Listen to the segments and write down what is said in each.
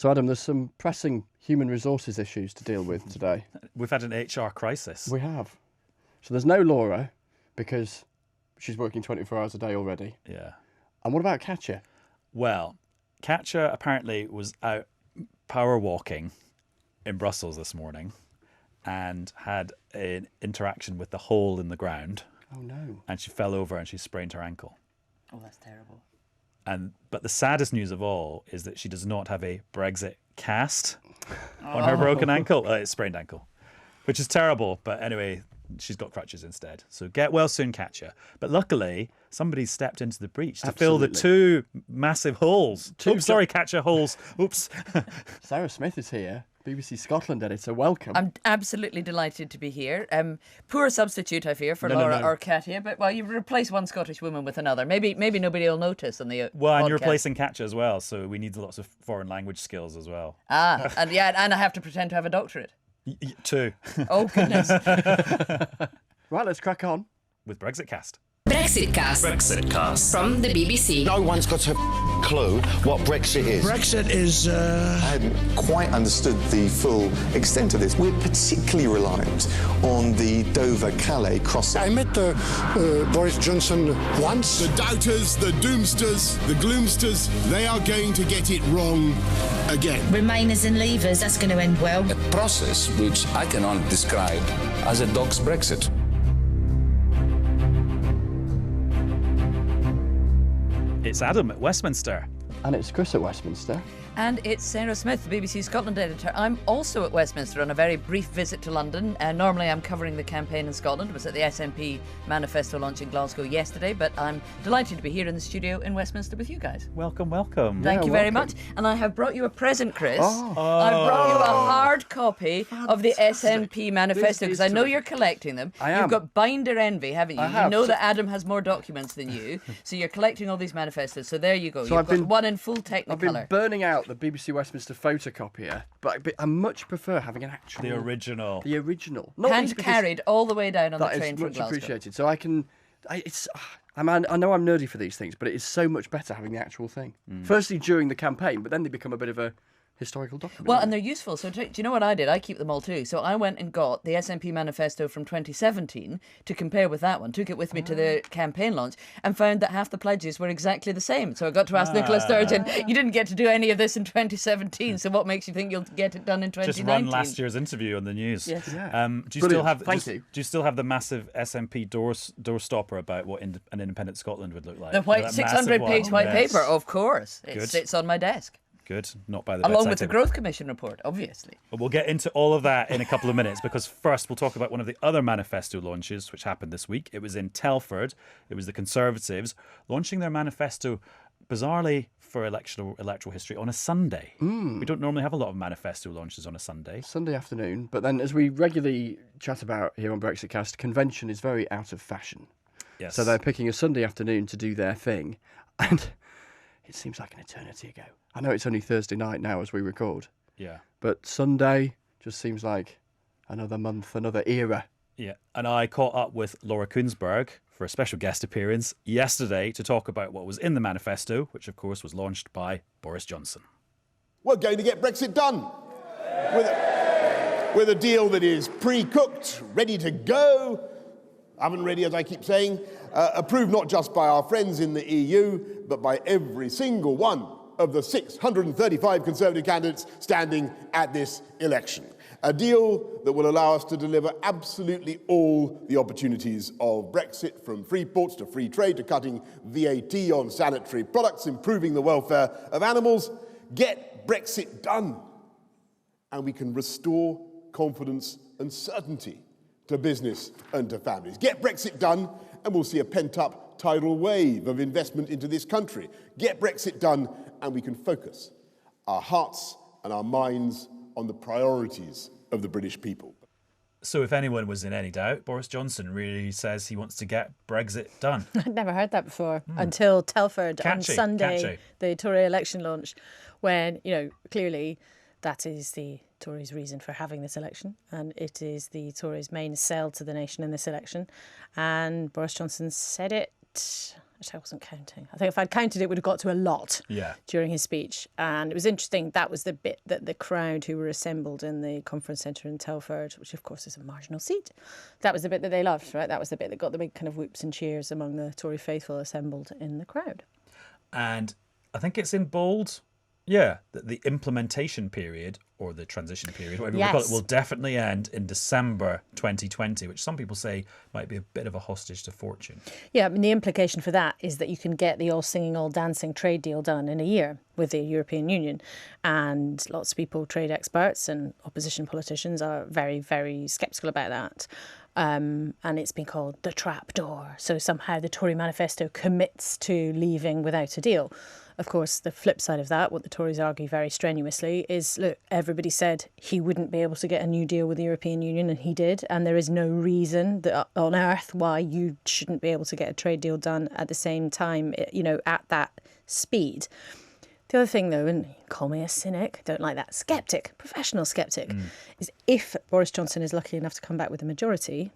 So, Adam, there's some pressing human resources issues to deal with today. We've had an HR crisis. We have. So there's no Laura because she's working 24 hours a day already. Yeah. And what about Katja? Well, Katja apparently was out power walking in Brussels this morning and had an interaction with the hole in the ground. Oh, no. And she fell over and she sprained her ankle. Oh, that's terrible. But the saddest news of all is that she does not have a Brexit cast on her broken ankle. It's sprained ankle, which is terrible. But anyway, she's got crutches instead. So get well soon, Katja. But luckily, somebody stepped into the breach to fill the two massive holes. Sorry, Katja, holes. Oops. Sarah Smith is here, BBC Scotland editor. Welcome. I'm absolutely delighted to be here. Poor substitute, I fear, for Laura or Katja. But well, you replace one Scottish woman with another. Maybe nobody will notice on the Well, and you're podcast. replacing Katja as well, so we need lots of foreign language skills as well. and I have to pretend to have a doctorate. Two. Oh goodness. Right, let's crack on. With Brexitcast. Brexitcast from the BBC. No one's got a clue what Brexit is. Brexit is... I hadn't quite understood the full extent of this. We're particularly reliant on the Dover-Calais crossing. I met Boris Johnson once. The doubters, the doomsters, the gloomsters, they are going to get it wrong again. Remainers and leavers, that's going to end well. A process which I can only describe as a dog's Brexit. It's Adam at Westminster. And it's Chris at Westminster. And it's Sarah Smith, the BBC Scotland editor. I'm also at Westminster on a very brief visit to London. Normally I'm covering the campaign in Scotland. I was at the SNP manifesto launch in Glasgow yesterday, but I'm delighted to be here in the studio in Westminster with you guys. Welcome, welcome. Thank you very much. And I have brought you a present, Chris. I've brought you a hard copy of the SNP manifesto because I know you're collecting them. I am. You've got binder envy, haven't you? I have. You know that Adam has more documents than you, so you're collecting all these manifestos. So there you go. So You've got one in full Technicolor. I've been burning out the BBC Westminster photocopier, but I much prefer having an actual... The original. The original. Not hand least because carried all the way down on the that train is from much Glasgow. appreciated. So I can... I know I'm nerdy for these things, but it is so much better having the actual thing. Firstly, during the campaign, but then they become a bit of a historical document. Well, and they're useful. So do you know what I did? I keep them all too. So I went and got the SNP manifesto from 2017 to compare with that one, took it with me to the campaign launch and found that half the pledges were exactly the same. So I got to ask Nicola Sturgeon, you didn't get to do any of this in 2017, so what makes you think you'll get it done in 2019? Just run last year's interview on the news. Yes. Yeah. Do you still have? Thank you. Do you still have the massive SNP doorstopper about what an independent Scotland would look like? The white That massive 600-page one? white Yes. paper, of course. It Good. sits on my desk. Good, not by the Along bedside with the table. Growth Commission report, obviously. But we'll get into all of that in a couple of minutes because first we'll talk about one of the other manifesto launches which happened this week. It was in Telford. It was the Conservatives launching their manifesto, bizarrely for electoral history, on a Sunday. We don't normally have a lot of manifesto launches on a Sunday. Sunday afternoon, but then as we regularly chat about here on Brexitcast, convention is very out of fashion. Yes. So they're picking a Sunday afternoon to do their thing, and it seems like an eternity ago. I know it's only Thursday night now as we record, Yeah. but Sunday just seems like another month, another era. Yeah, and I caught up with Laura Kuenssberg for a special guest appearance yesterday to talk about what was in the manifesto, which of course was launched by Boris Johnson. We're going to get Brexit done with a deal that is pre-cooked, ready to go, oven ready, as I keep saying, approved not just by our friends in the EU, but by every single one of the 635 Conservative candidates standing at this election. A deal that will allow us to deliver absolutely all the opportunities of Brexit, from free ports to free trade to cutting VAT on sanitary products, improving the welfare of animals. Get Brexit done, and we can restore confidence and certainty to business and to families. Get Brexit done, and we'll see a pent-up tidal wave of investment into this country. Get Brexit done, and we can focus our hearts and our minds on the priorities of the British people. So if anyone was in any doubt, Boris Johnson really says he wants to get Brexit done. I'd never heard that before until Telford on Catchy, Sunday, catchy. the Tory election launch, when, clearly that is the Tories' reason for having this election, and it is the Tories' main sell to the nation in this election. And Boris Johnson said it Actually, I wasn't counting. I think if I'd counted, it would have got to a lot during his speech. And it was interesting. That was the bit that the crowd who were assembled in the conference centre in Telford, which of course is a marginal seat, that was the bit that they loved, right? That was the bit that got the big kind of whoops and cheers among the Tory faithful assembled in the crowd. And I think it's in bold, that the implementation period, or the transition period, whatever we call it, will definitely end in December 2020, which some people say might be a bit of a hostage to fortune. Yeah, I mean, the implication for that is that you can get the all singing, all dancing trade deal done in a year with the European Union. And lots of people, trade experts and opposition politicians, are very, very sceptical about that. And it's been called the trapdoor. So somehow the Tory manifesto commits to leaving without a deal. Of course, the flip side of that, what the Tories argue very strenuously, is, look, everybody said he wouldn't be able to get a new deal with the European Union, and he did. And there is no reason that on earth why you shouldn't be able to get a trade deal done at the same time, at that speed. The other thing, though, and call me a cynic, don't like that, sceptic, professional sceptic, is if Boris Johnson is lucky enough to come back with a majority,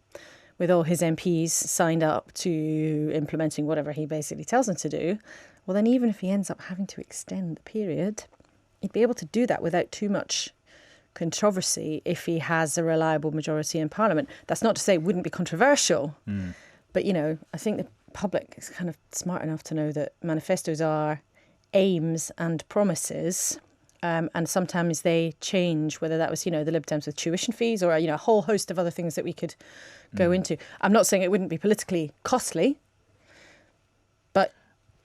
with all his MPs signed up to implementing whatever he basically tells them to do, well, then even if he ends up having to extend the period, he'd be able to do that without too much controversy if he has a reliable majority in Parliament. That's not to say it wouldn't be controversial, but, I think the public is kind of smart enough to know that manifestos are aims and promises, and sometimes they change, whether that was, the Lib Dems with tuition fees or, a whole host of other things that we could go into. I'm not saying it wouldn't be politically costly, but...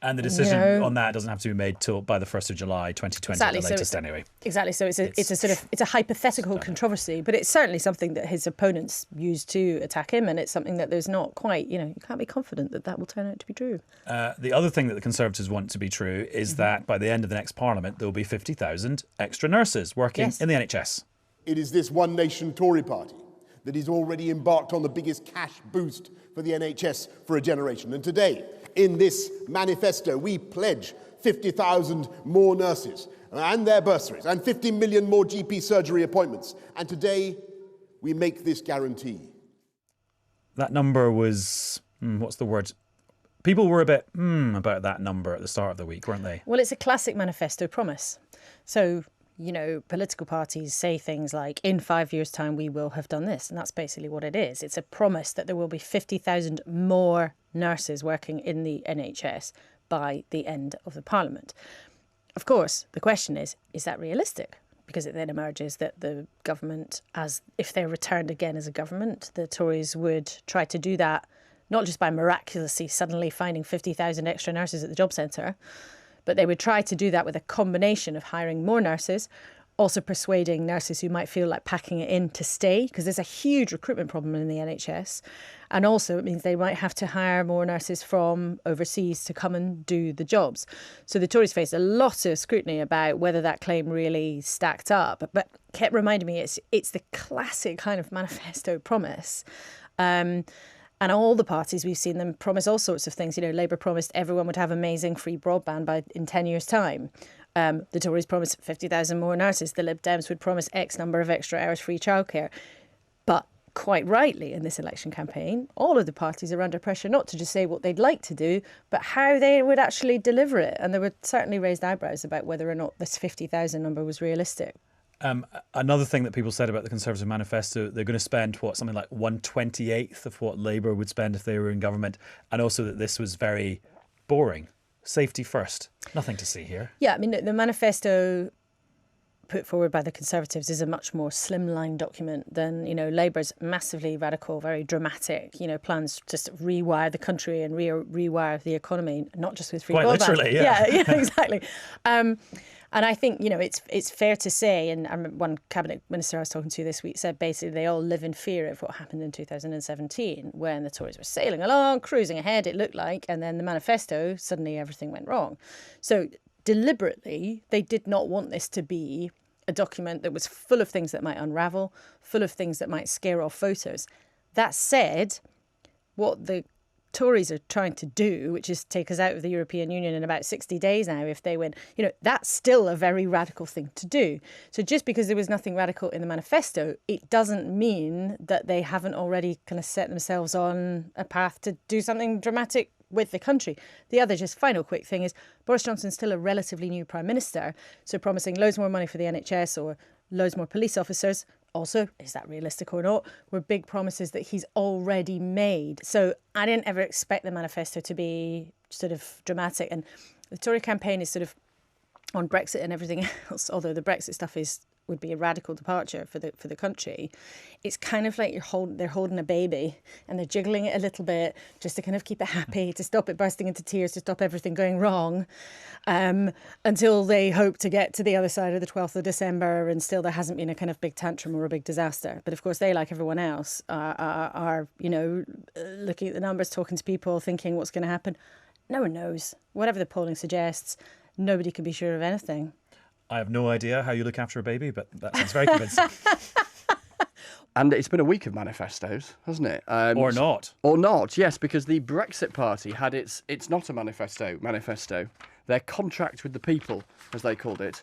And the decision on that doesn't have to be made till by the 1st of July 2020 at the latest anyway. Exactly. So it's a hypothetical controversy, but it's certainly something that his opponents use to attack him, and it's something that there's not quite, you can't be confident that will turn out to be true. The other thing that the Conservatives want to be true is that by the end of the next Parliament, there will be 50,000 extra nurses working in the NHS. It is this one nation Tory party that is already embarked on the biggest cash boost for the NHS for a generation. And today, in this manifesto, we pledge 50,000 more nurses and their bursaries and 50 million more GP surgery appointments. And today, we make this guarantee. That number was, what's the word? People were a bit about that number at the start of the week, weren't they? Well, it's a classic manifesto promise. So, political parties say things like, in 5 years' time, we will have done this. And that's basically what it is. It's a promise that there will be 50,000 more nurses working in the NHS by the end of the Parliament. Of course, the question is that realistic? Because it then emerges that the government, as if they're returned again as a government, the Tories would try to do that, not just by miraculously suddenly finding 50,000 extra nurses at the job centre, but they would try to do that with a combination of hiring more nurses, also persuading nurses who might feel like packing it in to stay, because there's a huge recruitment problem in the NHS. And also it means they might have to hire more nurses from overseas to come and do the jobs. So the Tories faced a lot of scrutiny about whether that claim really stacked up, but kept reminding me it's the classic kind of manifesto promise. And all the parties, we've seen them promise all sorts of things. Labour promised everyone would have amazing free broadband in 10 years' time. The Tories promised 50,000 more nurses. The Lib Dems would promise X number of extra hours free childcare. But quite rightly in this election campaign, all of the parties are under pressure not to just say what they'd like to do, but how they would actually deliver it. And there were certainly raised eyebrows about whether or not this 50,000 number was realistic. Another thing that people said about the Conservative manifesto, they're going to spend, something like 1/28th of what Labour would spend if they were in government. And also that this was very boring. Safety first. Nothing to see here. Yeah, I mean, the manifesto put forward by the Conservatives is a much more slimline document than, Labour's massively radical, very dramatic, plans to just rewire the country and rewire the economy, not just with free broadband. Quite literally, yeah. Yeah, exactly. And I think, it's fair to say, and I remember one cabinet minister I was talking to this week said basically they all live in fear of what happened in 2017 when the Tories were sailing along, cruising ahead, it looked like, and then the manifesto, suddenly everything went wrong. So deliberately, they did not want this to be a document that was full of things that might unravel, full of things that might scare off voters. That said, what the Tories are trying to do, which is take us out of the European Union in about 60 days now if they win, that's still a very radical thing to do. So just because there was nothing radical in the manifesto, it doesn't mean that they haven't already kind of set themselves on a path to do something dramatic with the country. The other just final quick thing is Boris Johnson's still a relatively new Prime Minister, so promising loads more money for the NHS or loads more police officers, also, is that realistic or not, were big promises that he's already made. So I didn't ever expect the manifesto to be sort of dramatic. And the Tory campaign is sort of on Brexit and everything else, although the Brexit stuff would be a radical departure for the country. It's kind of like they're holding a baby and they're jiggling it a little bit just to kind of keep it happy, to stop it bursting into tears, to stop everything going wrong, until they hope to get to the other side of the 12th of December and still there hasn't been a kind of big tantrum or a big disaster. But of course they, like everyone else, are looking at the numbers, talking to people, thinking what's going to happen. No one knows. Whatever the polling suggests, nobody can be sure of anything. I have no idea how you look after a baby, but that sounds very convincing. And it's been a week of manifestos, hasn't it? Or not. Or not, yes, because the Brexit Party had it's not a manifesto, their contract with the people, as they called it,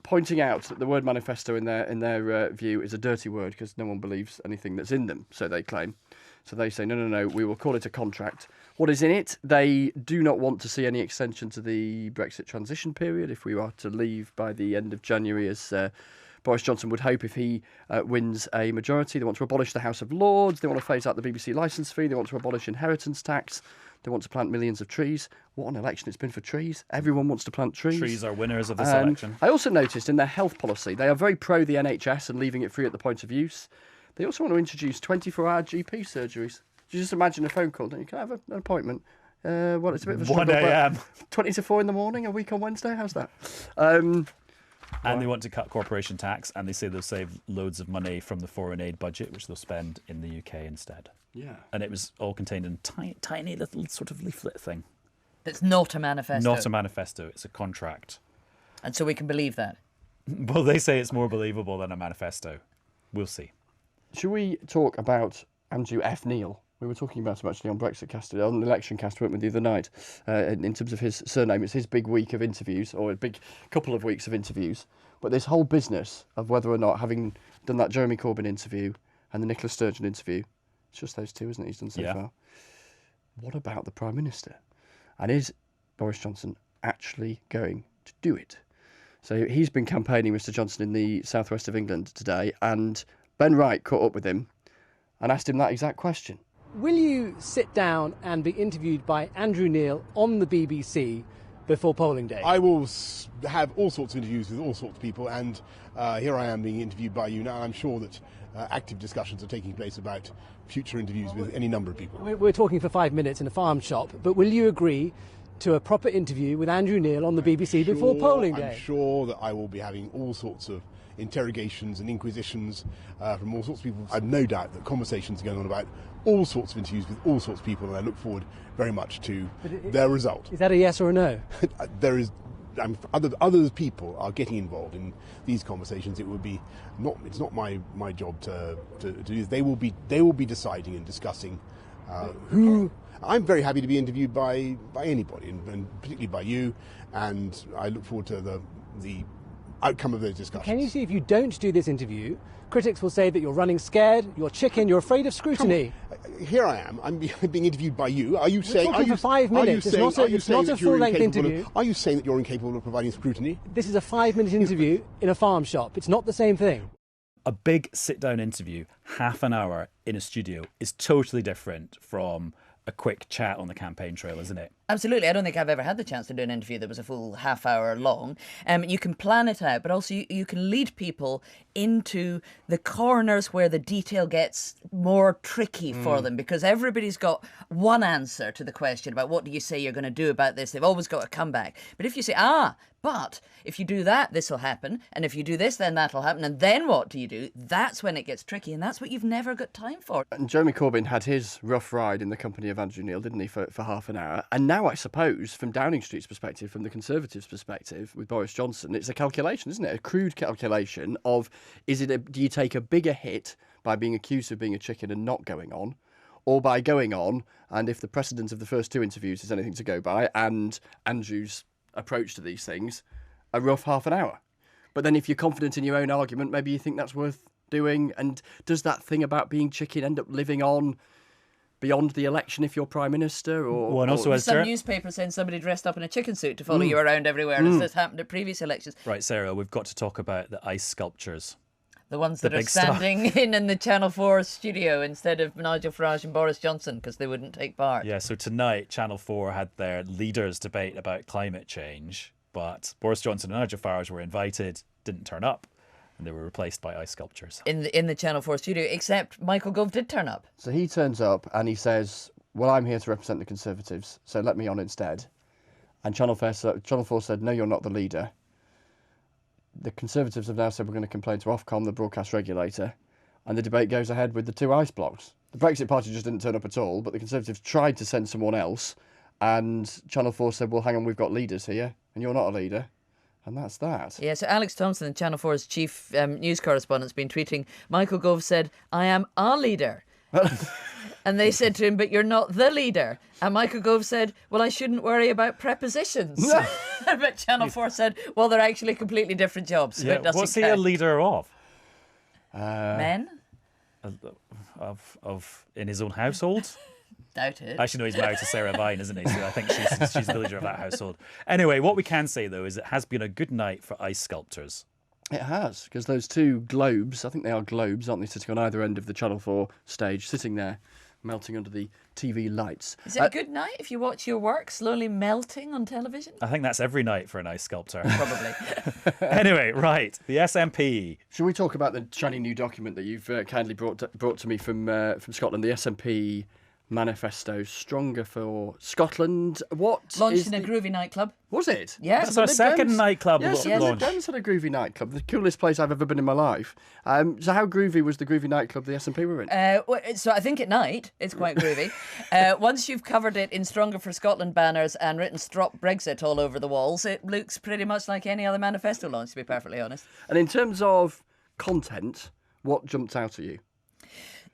pointing out that the word manifesto in their view is a dirty word because no one believes anything that's in them, so they claim. So they say, no, we will call it a contract. What is in it? They do not want to see any extension to the Brexit transition period if we are to leave by the end of January, as Boris Johnson would hope if he wins a majority. They want to abolish the House of Lords. They want to phase out the BBC licence fee. They want to abolish inheritance tax. They want to plant millions of trees. What an election it's been for trees. Everyone wants to plant trees. Trees are winners of this election. I also noticed in their health policy, they are very pro the NHS and leaving it free at the point of use. They also want to introduce 24-hour GP surgeries. You just imagine a phone call, don't you? Can I have an appointment? It's a bit of a struggle. 1 a.m. 20 to 4 in the morning, a week on Wednesday. How's that? And they want to cut corporation tax, and they say they'll save loads of money from the foreign aid budget, which they'll spend in the UK instead. Yeah. And it was all contained in a tiny little sort of leaflet thing. That's not a manifesto. Not a manifesto, it's a contract. And so we can believe that. Well, they say it's more believable than a manifesto. We'll see. Should we talk about Andrew F. Neil? We were talking about him actually on Brexitcast, on the election cast, weren't we, the other night, in terms of his surname. It's his big week of interviews, or a big couple of weeks of interviews. But this whole business of whether or not, having done that Jeremy Corbyn interview and the Nicola Sturgeon interview, it's just those two, isn't it, he's done so far? What about the Prime Minister? And is Boris Johnson actually going to do it? So he's been campaigning, Mr. Johnson, in the southwest of England today, and Ben Wright caught up with him and asked him that exact question. Will you sit down and be interviewed by Andrew Neil on the BBC before polling day? I will have all sorts of interviews with all sorts of people, and here I am being interviewed by you now. I'm sure that active discussions are taking place about future interviews with any number of people. We're talking for 5 minutes in a farm shop, but will you agree to a proper interview with Andrew Neil on the BBC before polling day? I'm sure that I will be having all sorts of interrogations and inquisitions from all sorts of people. I've no doubt that conversations are going on about all sorts of interviews with all sorts of people, and I look forward very much to their result. Is that a yes or a no? There is. Other people are getting involved in these conversations. It would be not. It's not my job to do. They will be deciding and discussing who. I'm very happy to be interviewed by anybody, and particularly by you. And I look forward to the outcome of those discussions. Can you see if you don't do this interview, critics will say that you're running scared, you're chicken, you're afraid of scrutiny. Here I am. I'm being interviewed by you. Are you saying? We're talking for 5 minutes. It's not a full-length interview. Are you saying that you're incapable of providing scrutiny? This is a 5-minute interview in a farm shop. It's not the same thing. A big sit-down interview, half an hour in a studio, is totally different from a quick chat on the campaign trail, isn't it? Absolutely. I don't think I've ever had the chance to do an interview that was a full half hour long. You can plan it out, but also you can lead people into the corners where the detail gets more tricky for them, because everybody's got one answer to the question about what do you say you're going to do about this. They've always got a comeback. But if you say, but if you do that, this will happen. And if you do this, then that'll happen. And then what do you do? That's when it gets tricky. And that's what you've never got time for. And Jeremy Corbyn had his rough ride in the company of Andrew Neil, didn't he, for half an hour? And now I suppose, from Downing Street's perspective, from the Conservatives' perspective, with Boris Johnson, it's a calculation, isn't it? A crude calculation of, do you take a bigger hit by being accused of being a chicken and not going on, or by going on, and if the precedent of the first two interviews is anything to go by, and Andrew's approach to these things, a rough half an hour. But then if you're confident in your own argument, maybe you think that's worth doing. And does that thing about being chicken end up living on beyond the election if you're Prime Minister? Well, and also as some newspaper saying somebody dressed up in a chicken suit to follow you around everywhere, as has happened at previous elections. Right, Sarah, we've got to talk about the ice sculptures. The ones that are big stuff. standing in the Channel 4 studio instead of Nigel Farage and Boris Johnson because they wouldn't take part. Yeah, so tonight Channel 4 had their leaders debate about climate change, but Boris Johnson and Nigel Farage were invited, didn't turn up, and they were replaced by ice sculptures. In the Channel 4 studio, except Michael Gove did turn up. So he turns up and he says, well, I'm here to represent the Conservatives, so let me on instead. And Channel 4 said, no, you're not the leader. The Conservatives have now said we're going to complain to Ofcom, the broadcast regulator, and the debate goes ahead with the 2 ice blocks. The Brexit Party just didn't turn up at all, but the Conservatives tried to send someone else, and Channel 4 said, well, hang on, we've got leaders here, and you're not a leader. And that's that. Yeah, so Alex Thompson, Channel 4's chief news correspondent, has been tweeting, Michael Gove said, I am a leader. And they said to him, but you're not the leader. And Michael Gove said, well, I shouldn't worry about prepositions. But Channel 4 said, well, they're actually completely different jobs. So Yeah, it doesn't what's he count. a leader of? Men? Of in his own household? Doubt it. Actually, no, he's married to Sarah Vine, isn't he? So I think she's the leader of that household. Anyway, what we can say, though, is it has been a good night for ice sculptors. It has, because those 2 globes, I think they are globes, aren't they, sitting on either end of the Channel 4 stage, sitting there, melting under the TV lights. Is it a good night if you watch your work slowly melting on television? I think that's every night for an ice sculptor. Probably. Anyway, right, the SNP. Should we talk about the shiny new document that you've kindly brought to me from Scotland, the SNP manifesto, Stronger for Scotland? What Launched in a groovy nightclub. Was it? Yeah. That's our second nightclub yes, launch. the Dems had a groovy nightclub, the coolest place I've ever been in my life. So how groovy was the groovy nightclub the SNP were in? So I think at night it's quite groovy. Once you've covered it in Stronger for Scotland banners and written Stop Brexit all over the walls, it looks pretty much like any other manifesto launch, to be perfectly honest. And in terms of content, what jumped out at you?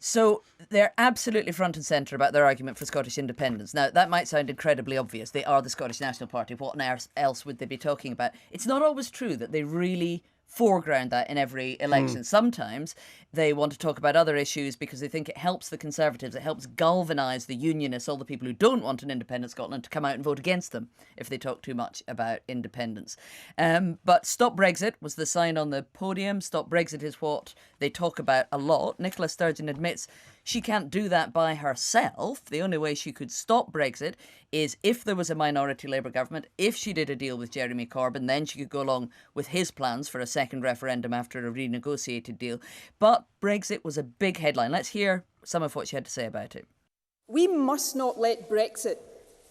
So they're absolutely front and centre about their argument for Scottish independence. Now, that might sound incredibly obvious. They are the Scottish National Party. What on earth else would they be talking about? It's not always true that they really foreground that in every election. Sometimes they want to talk about other issues because they think it helps the Conservatives, it helps galvanise the Unionists, all the people who don't want an independent Scotland, to come out and vote against them if they talk too much about independence. But Stop Brexit was the sign on the podium. Stop Brexit is what they talk about a lot. Nicola Sturgeon admits she can't do that by herself. The only way she could stop Brexit is if there was a minority Labour government, if she did a deal with Jeremy Corbyn, then she could go along with his plans for a second referendum after a renegotiated deal. But Brexit was a big headline. Let's hear some of what she had to say about it. We must not let Brexit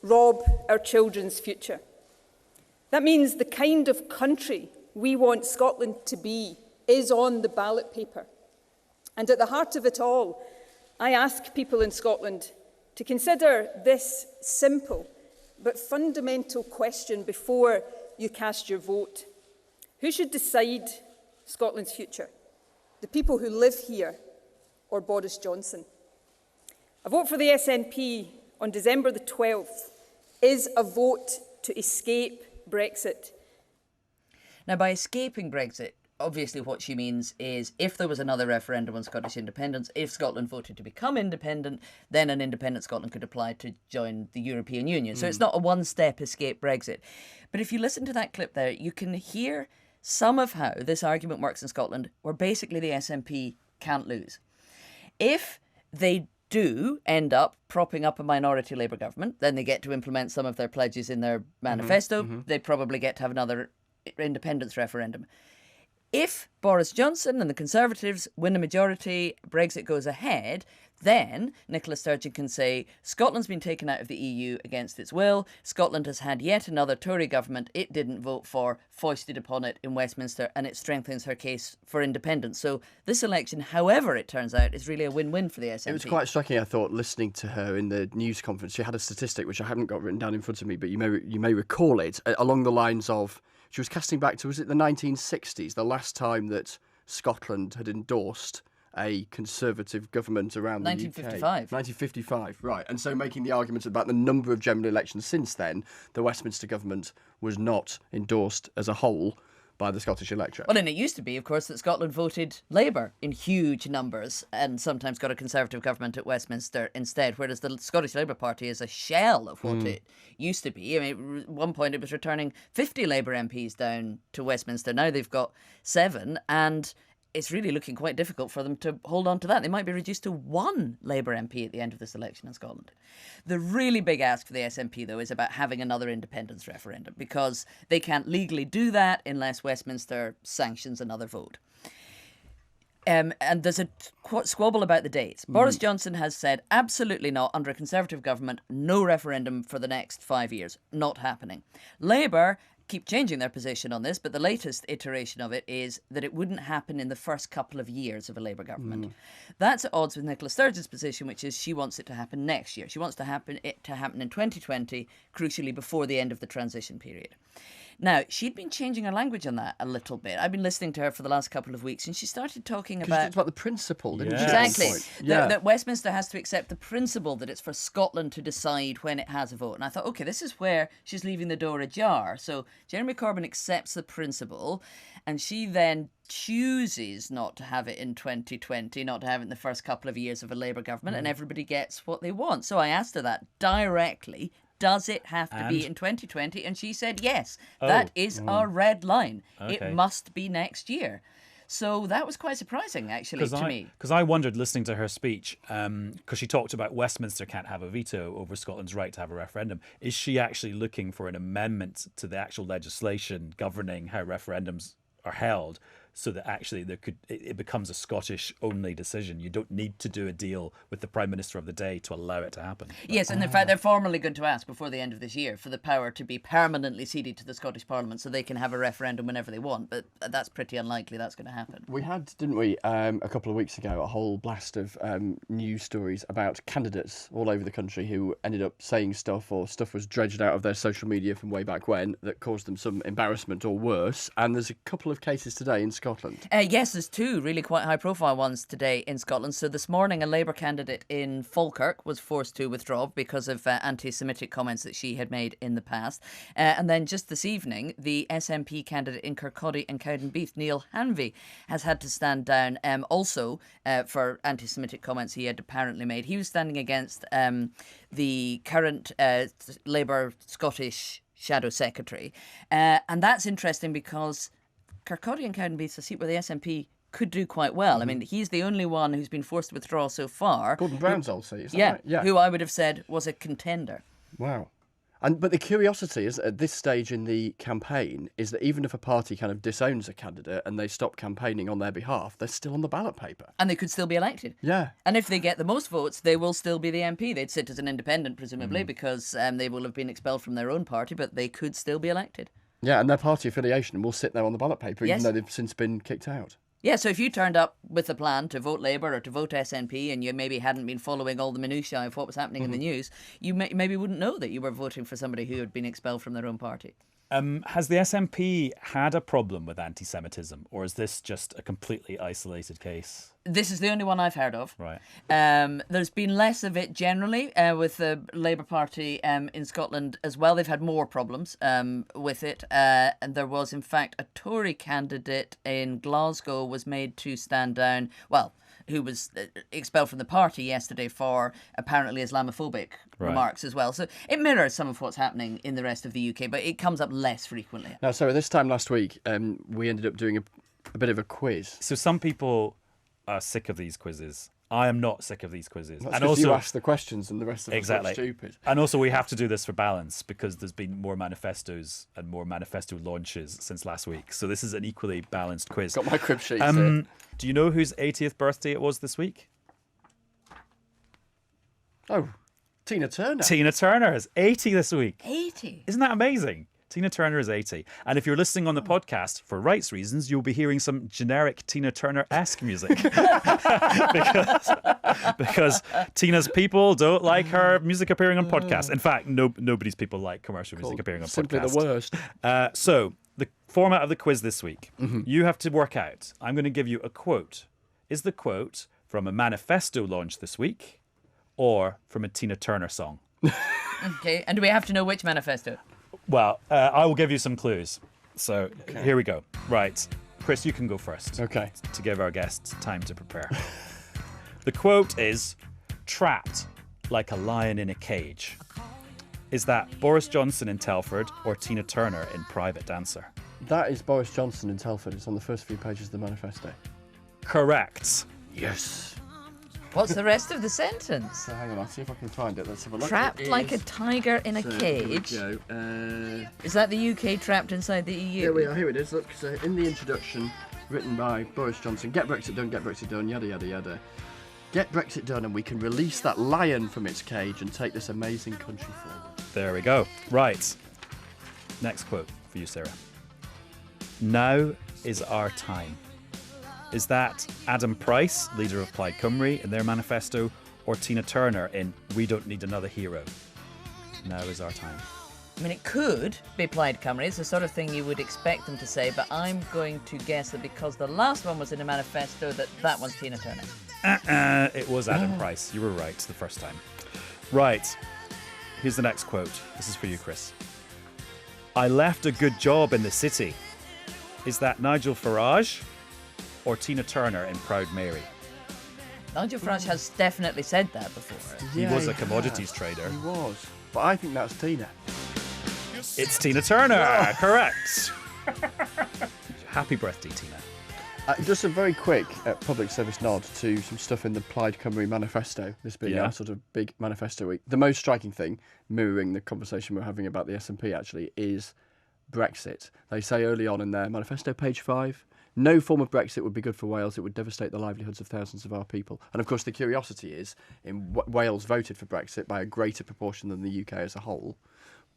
rob our children's future. That means the kind of country we want Scotland to be is on the ballot paper. And at the heart of it all, I ask people in Scotland to consider this simple but fundamental question before you cast your vote. Who should decide Scotland's future? The people who live here or Boris Johnson? A vote for the SNP on December the 12th is a vote to escape Brexit. Now, by escaping Brexit, obviously what she means is if there was another referendum on Scottish independence, if Scotland voted to become independent, then an independent Scotland could apply to join the European Union. So it's not a one-step escape Brexit. But if you listen to that clip there, you can hear some of how this argument works in Scotland, where basically the SNP can't lose. If they do end up propping up a minority Labour government, then they get to implement some of their pledges in their manifesto. They probably get to have another independence referendum. If Boris Johnson and the Conservatives win a majority, Brexit goes ahead, then Nicola Sturgeon can say Scotland's been taken out of the EU against its will. Scotland has had yet another Tory government it didn't vote for, foisted upon it in Westminster, and it strengthens her case for independence. So this election, however it turns out, is really a win-win for the SNP. It was quite striking, I thought, listening to her in the news conference. She had a statistic which I haven't got written down in front of me, but you may recall it, along the lines of she was casting back to, was it the 1960s, the last time that Scotland had endorsed a Conservative government around the UK. 1955. 1955, right. And so making the argument about the number of general elections since then, the Westminster government was not endorsed as a whole by the Scottish electorate. Well, and it used to be, of course, that Scotland voted Labour in huge numbers and sometimes got a Conservative government at Westminster instead, whereas the Scottish Labour Party is a shell of what it used to be. I mean, at one point it was returning 50 Labour MPs down to Westminster. Now they've got 7, and it's really looking quite difficult for them to hold on to that. They might be reduced to 1 Labour MP at the end of this election in Scotland. The really big ask for the SNP, though, is about having another independence referendum, because they can't legally do that unless Westminster sanctions another vote. And there's a squabble about the dates. Boris Johnson has said, absolutely not, under a Conservative government, no referendum for the next 5 years. Not happening. Labour keep changing their position on this, but the latest iteration of it is that it wouldn't happen in the first couple of years of a Labour government. That's at odds with Nicola Sturgeon's position, which is she wants it to happen next year. She wants it to happen in 2020, crucially before the end of the transition period. Now, she'd been changing her language on that a little bit. I've been listening to her for the last couple of weeks, and she started talking about... She talked about the principle, didn't she? Exactly. Yeah. That Westminster has to accept the principle that it's for Scotland to decide when it has a vote. And I thought, OK, this is where she's leaving the door ajar. So Jeremy Corbyn accepts the principle, and she then chooses not to have it in 2020, not to have it in the first couple of years of a Labour government, and everybody gets what they want. So I asked her that directly. Does it have to be in 2020? And she said yes. That is our red line. Okay. It must be next year. So that was quite surprising, actually, to me. Because I wondered, listening to her speech, because she talked about Westminster can't have a veto over Scotland's right to have a referendum. Is she actually looking for an amendment to the actual legislation governing how referendums are held, so that actually it becomes a Scottish-only decision? You don't need to do a deal with the Prime Minister of the day to allow it to happen. Yes, and in fact, they're formally going to ask before the end of this year for the power to be permanently ceded to the Scottish Parliament so they can have a referendum whenever they want, but that's pretty unlikely that's going to happen. We had, didn't we, a couple of weeks ago, a whole blast of news stories about candidates all over the country who ended up saying stuff, or stuff was dredged out of their social media from way back when, that caused them some embarrassment or worse. And there's a couple of cases today in Scotland. Yes, there's 2 really quite high-profile ones today in Scotland. So this morning, a Labour candidate in Falkirk was forced to withdraw because of anti-Semitic comments that she had made in the past. And then just this evening, the SNP candidate in Kirkcaldy and Cowdenbeath, Neil Hanvey, has had to stand down also for anti-Semitic comments he had apparently made. He was standing against the current Labour Scottish Shadow Secretary. And that's interesting because Kirkcaldy and Cowdenbeath is a seat where the SNP could do quite well. I mean, he's the only one who's been forced to withdraw so far. Gordon Brown's old seat, is that right? Yeah, who I would have said was a contender. Wow. But the curiosity is, at this stage in the campaign, is that even if a party kind of disowns a candidate and they stop campaigning on their behalf, they're still on the ballot paper. And they could still be elected. Yeah. And if they get the most votes, they will still be the MP. They'd sit as an independent, presumably, because they will have been expelled from their own party, but they could still be elected. Yeah, and their party affiliation will sit there on the ballot paper, even Yes. though they've since been kicked out. Yeah, so if you turned up with a plan to vote Labour or to vote SNP and you maybe hadn't been following all the minutiae of what was happening in the news, you maybe wouldn't know that you were voting for somebody who had been expelled from their own party. Has the SNP had a problem with anti-Semitism, or is this just a completely isolated case? This is the only one I've heard of. Right. There's been less of it generally with the Labour Party in Scotland as well. They've had more problems with it. And there was, in fact, a Tory candidate in Glasgow was made to stand down, who was expelled from the party yesterday for apparently Islamophobic remarks as well. So it mirrors some of what's happening in the rest of the UK, but it comes up less frequently. Now, so this time last week, we ended up doing a bit of a quiz. So some people are sick of these quizzes. I am not sick of these quizzes. That's because you ask the questions and the rest of us are stupid. And also we have to do this for balance because there's been more manifestos and more manifesto launches since last week. So this is an equally balanced quiz. Got my crib sheets here. Do you know whose 80th birthday it was this week? Oh, Tina Turner. Tina Turner is 80 this week. 80? Isn't that amazing? Tina Turner is 80. And if you're listening on the podcast, for rights reasons, you'll be hearing some generic Tina Turner-esque music. because Tina's people don't like her music appearing on podcasts. In fact, nobody's people like commercial music appearing on Simply podcasts. the worst. So the format of the quiz this week, you have to work out. I'm going to give you a quote. Is the quote from a manifesto launch this week or from a Tina Turner song? Okay, and do we have to know which manifesto? Well, I will give you some clues. So here we go. Right. Chris, you can go first. Okay. To give our guests time to prepare. The quote is, trapped like a lion in a cage. Is that Boris Johnson in Telford or Tina Turner in Private Dancer? That is Boris Johnson in Telford. It's on the first few pages of the manifesto. Correct. Yes. What's the rest of the sentence? So hang on, I'll see if I can find it. Let's have a look. Trapped like a tiger in a cage. Here we go. Is that the UK trapped inside the EU? Here we are. Here it is. Look, so in the introduction, written by Boris Johnson, get Brexit done, yada, yada, yada. Get Brexit done and we can release that lion from its cage and take this amazing country forward. There we go. Right. Next quote for you, Sarah. Now is our time. Is that Adam Price, leader of Plaid Cymru, in their manifesto, or Tina Turner in We Don't Need Another Hero? Now is our time. I mean, it could be Plaid Cymru. It's the sort of thing you would expect them to say, but I'm going to guess that because the last one was in a manifesto, that one's Tina Turner. It was Adam Price. You were right the first time. Right. Here's the next quote. This is for you, Chris. I left a good job in the city. Is that Nigel Farage or Tina Turner in Proud Mary? Nigel Farage has definitely said that before. He was a commodities trader. He was. But I think that's Tina. It's Tina Turner. Correct. Happy birthday, Tina. Just a very quick public service nod to some stuff in the Plaid Cymru manifesto, this being our sort of big manifesto week. The most striking thing, mirroring the conversation we're having about the SNP actually, is Brexit. They say early on in their manifesto, page 5, no form of Brexit would be good for Wales. It would devastate the livelihoods of thousands of our people. And of course, the curiosity is, Wales voted for Brexit by a greater proportion than the UK as a whole,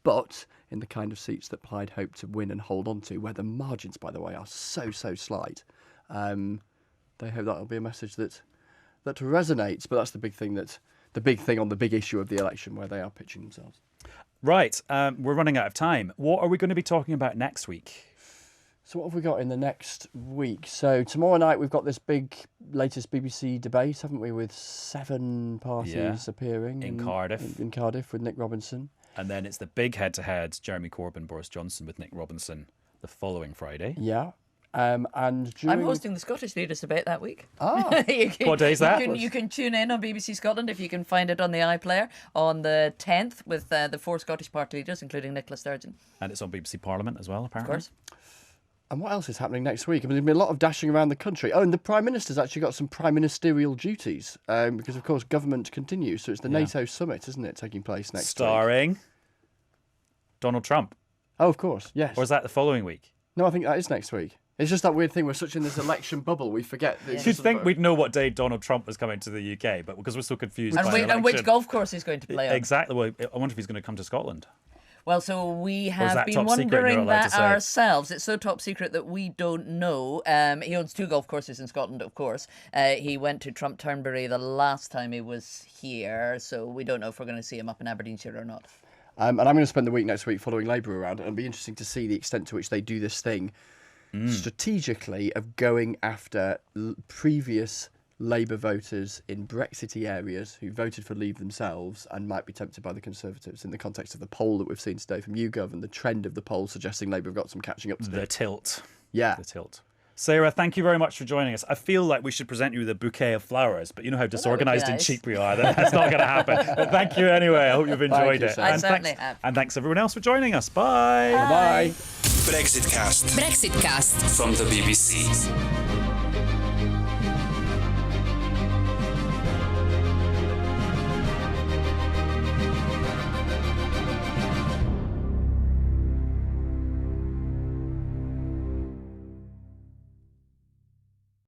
but in the kind of seats that Plaid hope to win and hold on to, where the margins, by the way, are so slight. They hope that'll be a message that resonates. But that's the big thing on the big issue of the election, where they are pitching themselves. Right, we're running out of time. What are we going to be talking about next week? So what have we got in the next week? So tomorrow night we've got this big latest BBC debate, haven't we, with 7 parties appearing in Cardiff. In Cardiff with Nick Robinson. And then it's the big head-to-head, Jeremy Corbyn, Boris Johnson with Nick Robinson the following Friday. Yeah. And I'm hosting the Scottish Leaders Debate that week. What day is that? You can tune in on BBC Scotland if you can find it on the iPlayer on the 10th with the 4 Scottish party leaders, including Nicola Sturgeon. And it's on BBC Parliament as well, apparently. Of course. And what else is happening next week? I mean, there's been a lot of dashing around the country. Oh, and the Prime Minister's actually got some prime ministerial duties because, of course, government continues. So it's the NATO summit, isn't it, taking place next week? Starring Donald Trump. Oh, of course, yes. Or is that the following week? No, I think that is next week. It's just that weird thing. We're such in this election bubble, we forget. You'd think we'd know what day Donald Trump was coming to the UK, but because we're so confused and which golf course he's going to play on. Exactly. Well, I wonder if he's going to come to Scotland. Well, so we have been wondering that ourselves. It's so top secret that we don't know. He owns 2 golf courses in Scotland, of course. He went to Trump Turnberry the last time he was here, so we don't know if we're going to see him up in Aberdeenshire or not. And I'm going to spend the week next week following Labour around, and it'll be interesting to see the extent to which they do this thing strategically of going after previous Labour voters in Brexity areas who voted for Leave themselves and might be tempted by the Conservatives in the context of the poll that we've seen today from YouGov and the trend of the poll suggesting Labour have got some catching up to do. The tilt. Yeah. The tilt. Sarah, thank you very much for joining us. I feel like we should present you with a bouquet of flowers, but you know how disorganised and cheap we are. That's not going to happen. But thank you anyway. I hope you've enjoyed it. I certainly have. And thanks everyone else for joining us. Bye. Bye. Brexitcast Brexitcast from the BBC.